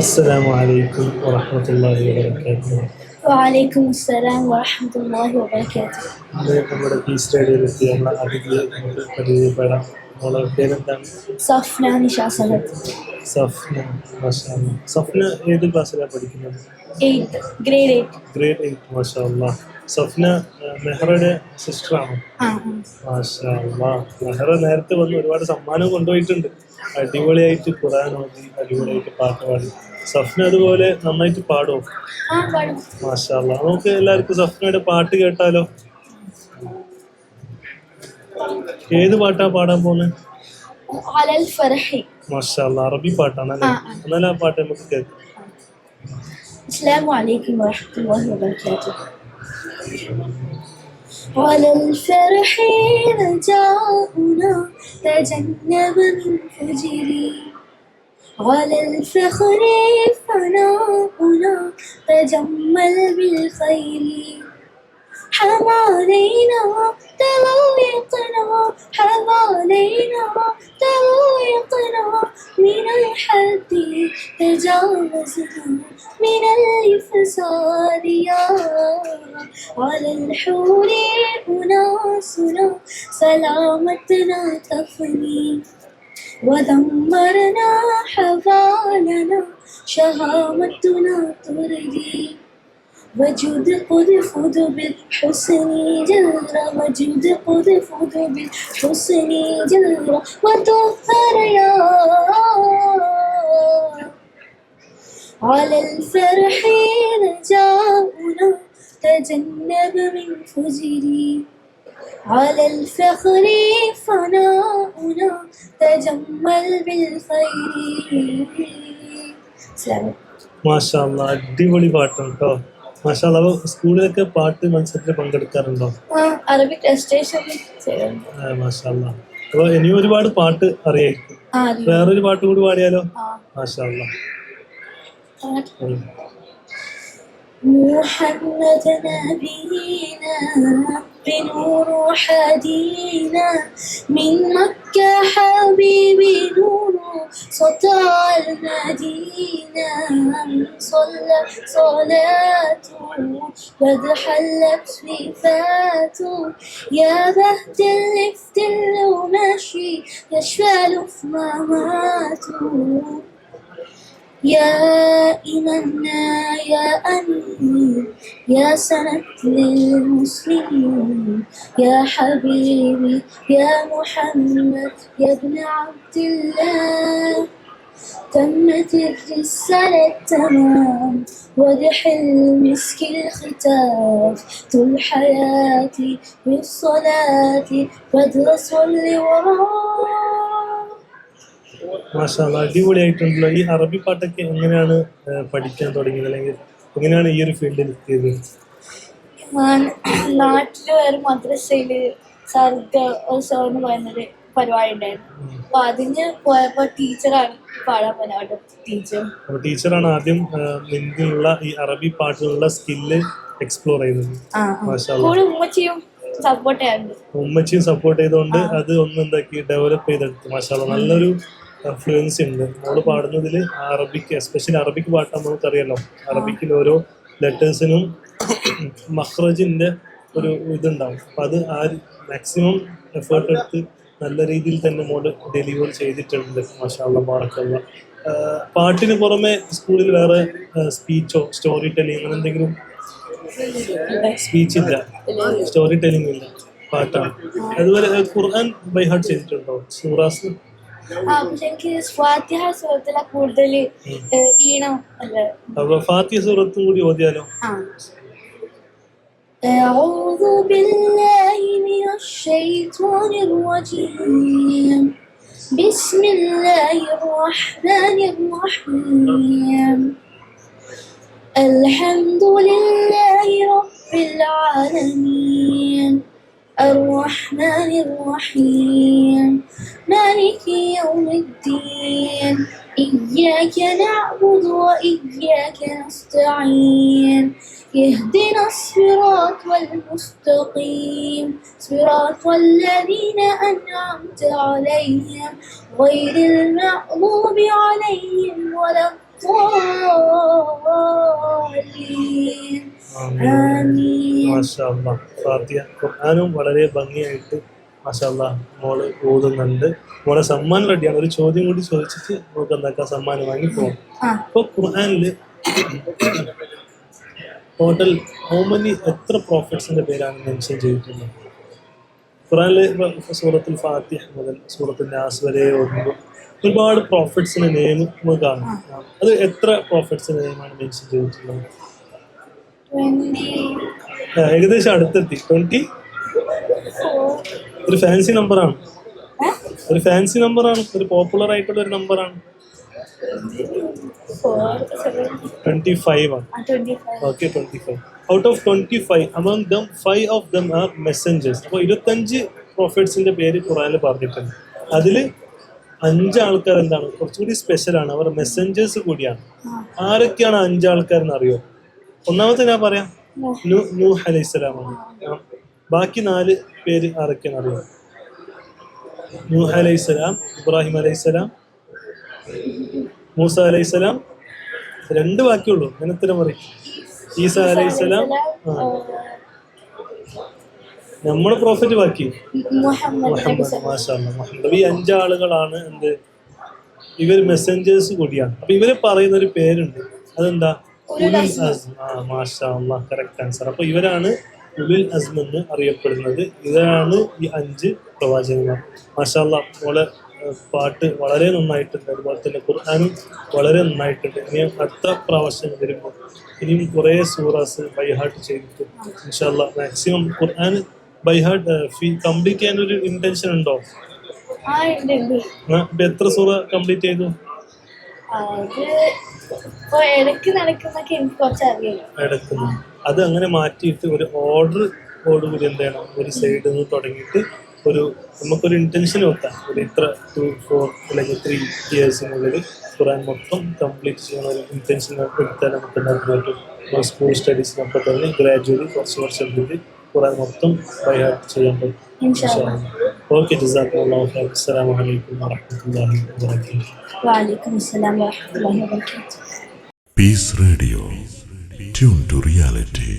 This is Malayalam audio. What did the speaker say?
السلام عليكم ورحمة الله وبركاته. وعليكم السلام ورحمة الله وبركاته. ഇത് നമ്മുടെ പീസ് റേഡിയോയിലെത്തിയ നമ്മളെ അതിഥിയെ നമുക്ക് പരിചയപ്പെടാം. നമ്മളെ പേരെന്താണ്? സഫ്ന നിഷ സഹദ്. സഫ്ന. മാഷാ അല്ലാ. സഫ്ന ഏത് ക്ലാസ്സിലാണ് പഠിക്കുന്നത്? 8th, grade 8. ഗ്രേഡ് 8. മാഷാ അല്ലാ. സഫ്ന മെഹ്റയുടെ സിസ്റ്ററാണോ? മാഷാ അല്ലാ. മെഹ്റ നേരത്തെ വന്ന് ഒരുപാട് സമ്മാനം കൊണ്ടുപോയിട്ടുണ്ട്. അടിപൊളിയായിട്ട് ഖുർആൻ ഓതി, അടിപൊളിയായിട്ട് പാട്ട് പാടി. സഫ്ന അതുപോലെ നന്നായിട്ട് പാടുമോ? മാഷാ അല്ലാ. നമുക്ക് എല്ലാവർക്കും സഫ്നയുടെ പാട്ട് കേട്ടാലോ? ഏത് പാട്ടാ പാടാൻ പോകുന്നത്? അലൽ ഫർഹി. മാഷാ അല്ലാ. അറബി പാട്ടാണല്ലേ? എന്നാൽ ആ പാട്ട് നമുക്ക് കേൾക്കാം. അസ്സലാമു അലൈക്കും വറഹ്മത്തുള്ളാഹി വബറകാതുഹു. على الفرح رجاؤنا تجنب من فجري، على الفخر فناؤنا تجمل بالخير، حوالينا تضيقنا، حوالينا تضيقنا، من الحد تجاوزنا، من الفساد يا على الحور أناسنا، سلامتنا تفني ودمرنا حوالنا، شهامتنا تردي، وجود قد خذ بالحسن جرى، وجود قد خذ بالحسن جرى، وطهر يا على الفرح رجاؤنا تجنب من فجري، على الفخر فناؤنا تجمل بالخير. മാഷാ അല്ലാ. അടിപൊളി പാട്ടാണ് കേട്ടോ. മാഷാ അല്ലാ. അപ്പൊ സ്കൂളിലൊക്കെ പാട്ട് മത്സരത്തിൽ പങ്കെടുക്കാറുണ്ടോ? Arabic registration. മാഷാ അല്ലാ. അപ്പൊ ഇനിയും ഒരുപാട് പാട്ട് അറിയായിരിക്കും. വേറൊരു പാട്ട് കൂടി പാടിയാലോ? മാഷാ അല്ലാ. محمد نبينا بنور حدينا، من مكة حبيبي نور سطع المدينة، صلى صلاته قد حلت صفاته، يا بهت افتل وماشي يشفى في مماته، يا إمامنا يا أمين يا سند للمسلمين، يا حبيبي يا محمد يا ابن عبد الله، تمت الرسالة تمام وضح المسك الختام، طول حياتي بالصلاة بدرس واللي وراه. മാഷാ അല്ലാ. അടിപൊളിയായിട്ടുണ്ടല്ലോ. ഈ അറബി പാട്ടൊക്കെ എങ്ങനെയാണ് പഠിക്കാൻ തുടങ്ങിയത്, അല്ലെങ്കിൽ എങ്ങനെയാണ് ഈ ഒരു ഫീൽഡിൽ എത്തിയത്? നാട്ടില് ഒരു മദ്രസയില് സാറിന് പറയുന്നൊരു പരിപാടി ഉണ്ടായിരുന്നു. അപ്പൊ അതിന് പോയപ്പോ ടീച്ചറാണ് പാടാൻ പോയത്. ടീച്ചറാണ് ആദ്യം നിന്നുള്ള ഈ അറബി പാട്ടിലുള്ള സ്കില്ല് എക്സ്പ്ലോർ ചെയ്തത്. മാഷാ അല്ലാ. ഉമ്മച്ചിയും സപ്പോർട്ട് ചെയ്തുകൊണ്ട് അത് ഒന്ന് എന്താക്കി ഡെവലപ്പ് ചെയ്തെടുത്തു. മാഷാ അല്ലാ. നല്ലൊരു ഫ്ലുവൻസി ഉണ്ട് നമ്മൾ പാടുന്നതിൽ. അറബിക്ക്, എസ്പെഷ്യലി അറബിക്ക് പാട്ട് നമുക്കറിയാലോ, അറബിക്കിൽ ഓരോ ലെറ്റേഴ്സിനും മഖ്റജിന്റെ ഒരു ഇതുണ്ടാവും. അപ്പം അത് ആ മാക്സിമം എഫേർട്ട് എടുത്ത് നല്ല രീതിയിൽ തന്നെ മോള് ഡെലിവർ ചെയ്തിട്ടുണ്ട്. മാഷാ അല്ലാ. ബാറക്കല്ലാ. പാട്ടിന് പുറമെ സ്കൂളിൽ വേറെ സ്പീച്ചോ സ്റ്റോറി ടെല്ലിങ് അങ്ങനെ എന്തെങ്കിലും? സ്പീച്ച് ഇല്ല, സ്റ്റോറി ടെല്ലിംഗ് ഇല്ല, പാട്ടാണ്. അതുപോലെ ഖുർആൻ ബൈ ഹാർട്ട് ചെയ്തിട്ടുണ്ടോ? സൂറാസ് കൂടുതൽ ഈണം. അപ്പൊ ഫാത്തിഹ സൂറത്തും കൂടി ഓതിയാലോ? أعوذ بالله من الشيطان الرجيم، بسم الله الرحمن الرحيم، الحمد لله رب العالمين، الرحمن الرحيم، مالك يوم الدين، إياك نعبد وإياك نستعين، اهدنا الصراط المستقيم، صراط الذين أنعمت عليهم غير المغضوب عليهم ولا الضالين. ആമീൻ ആമീൻ. ആമീൻ. മാഷാ അല്ലാഹ്. ഫാത്തിഹ ഖുർആനും വളരെ ഭംഗിയായിട്ട് മാഷാ അല്ലാഹ് മോള് ഓതുന്നുണ്ട്. മോളെ സമ്മാനം റെഡിയാണ്. ഒരു ചോദ്യം കൂടി ചോദിച്ചിട്ട് നമുക്ക് എന്താക്കാം, സമ്മാനം വാങ്ങി പോകും. ആ ഇപ്പൊ ഖുർആനില് ടോട്ടൽ എത്ര പ്രോഫിറ്റ്സിന്റെ പേരാണ് മെൻഷൻ ചെയ്തിട്ടുള്ളത്? ഖുർആനില് സൂറത്തുൽ ഫാത്തിഹ മുതൽ സൂറത്തുൽ നാസ് വരെ ഓതുമ്പോൾ ഒരുപാട് പ്രോഫിറ്റ്സിന്റെ നെയിം നമുക്ക് കാണാം. അത് എത്ര പ്രോഫിറ്റ്സിന്റെ നെയിമാണ് മെൻഷൻ ചെയ്തിട്ടുള്ളത്? 24. ഏകദേശം അടുത്തെത്തി. 20 ഒരു ഫാൻസി നമ്പറാണ്. ഒരു ഫാൻസി നമ്പറാണ്, ഒരു പോപ്പുലർ ആയിട്ടുള്ള ഒരു നമ്പറാണ്. 25 ആണ്. 25. Okay, 25. Out of 25, among them 5 of them are messengers. അപ്പോൾ 25 പ്രോഫിറ്റ്സിന്റെ പേര് ഖുറാനിൽ പറഞ്ഞിട്ടുണ്ട്. അതില് 5 ആൾക്കാർ എന്താണ് കുറച്ചുകൂടി സ്പെഷ്യലാണ്, അവർ മെസ്സഞ്ചേഴ്സ് കൂടിയാണ്. ആരൊക്കെയാണ് 5 ആൾക്കാരെന്ന് അറിയോ? ഒന്നാമത്തെ ഞാൻ പറയാം, നൂഹ് അലൈഹിസ്സലാമാണ്. ബാക്കി 4 പേര് ആരൊക്കെയാണെന്ന് അറിയോ? നൂഹ് അലൈഹിസ്സലാം, ഇബ്രാഹിം അലൈഹിസ്സലാം, മൂസ അലൈഹിസ്സലാം. 2 ബാക്കിയുള്ളൂ. അങ്ങനത്തെ പറയും. ഈസ അലൈഹിസ്സലാം. നമ്മുടെ പ്രോഫിറ്റ് ബാക്കി മുഹമ്മദ്. മാഷാ അല്ലാഹ്, മുഹമ്മദ്. ഈ 5 ആളുകളാണ് എന്ത്, ഇവർ മെസ്സഞ്ചേഴ്സ് കൂടിയാണ്. അപ്പൊ ഇവര് പറയുന്ന ഒരു പേരുണ്ട്, അതെന്താ? ഉലുൽ അസ്ം. മാഷാ അല്ലാഹ്, കറക്റ്റ് ആൻസർ. അപ്പൊ ഇവരാണ് ഉലുൽ അസ്ം എന്ന് അറിയപ്പെടുന്നത്. ഇവരാണ് ഈ 5 പ്രവാചകന്മാർ. മാഷാ അല്ലാഹ്, മോളെ പാട്ട് വളരെ നന്നായിട്ടുണ്ട്. അതുപോലെ തന്നെ ഖുർആനും വളരെ നന്നായിട്ടുണ്ട്. ഇനി അടുത്ത പ്രാവശ്യം വരുമ്പോൾ ഇനിയും കുറേ സൂറാസ് ബൈഹാർട്ട് ചെയ്തിട്ട് ഇൻഷാ അല്ലാഹ് മാക്സിമം ഖുർആൻ ബൈഹാർട്ട് കംപ്ലീറ്റ് ചെയ്യാൻ ഒരു ഇന്റൻഷൻ ഉണ്ടോ? ഇപ്പൊ എത്ര സൂറ കംപ്ലീറ്റ് ചെയ്തു? എടുക്കുന്നു. അത് അങ്ങനെ മാറ്റിയിട്ട് ഒരു ഓർഡറോടുകൂടി എന്ത് ചെയ്യണം, ഒരു സൈഡിൽ നിന്ന് തുടങ്ങിയിട്ട് നമുക്കൊരു ഇന്റൻഷൻ വെക്കാം. ഒരു ഇത്ര 2, 4 അല്ലെങ്കിൽ 3 ഇയേഴ്സിനുള്ളിൽ ഖുർആൻ മൊത്തം കംപ്ലീറ്റ് ചെയ്യുന്ന ഒരു ഇന്റൻഷൻ എടുത്താൽ നമുക്ക് ഉണ്ടാക്കാൻ പറ്റും. സ്കൂൾ സ്റ്റഡീസിനൊക്കെ തന്നെ ഗ്രാജുവലി കുറച്ച് വർഷം കൂടി ഖുർആൻ മൊത്തം ബൈഹാർട്ട് ചെയ്യാൻ പറ്റും. ഓക്കെ, ജസാക്കല്ലാഹു ഖൈർ. അസ്സലാമു അലൈക്കും വറഹ്മത്തുള്ളാഹി വബറകാതുഹു. വഅലൈക്കും അസ്സലാം വറഹ്മത്തുള്ളാഹി വബറകാതുഹു. Peace Radio. Tune to reality.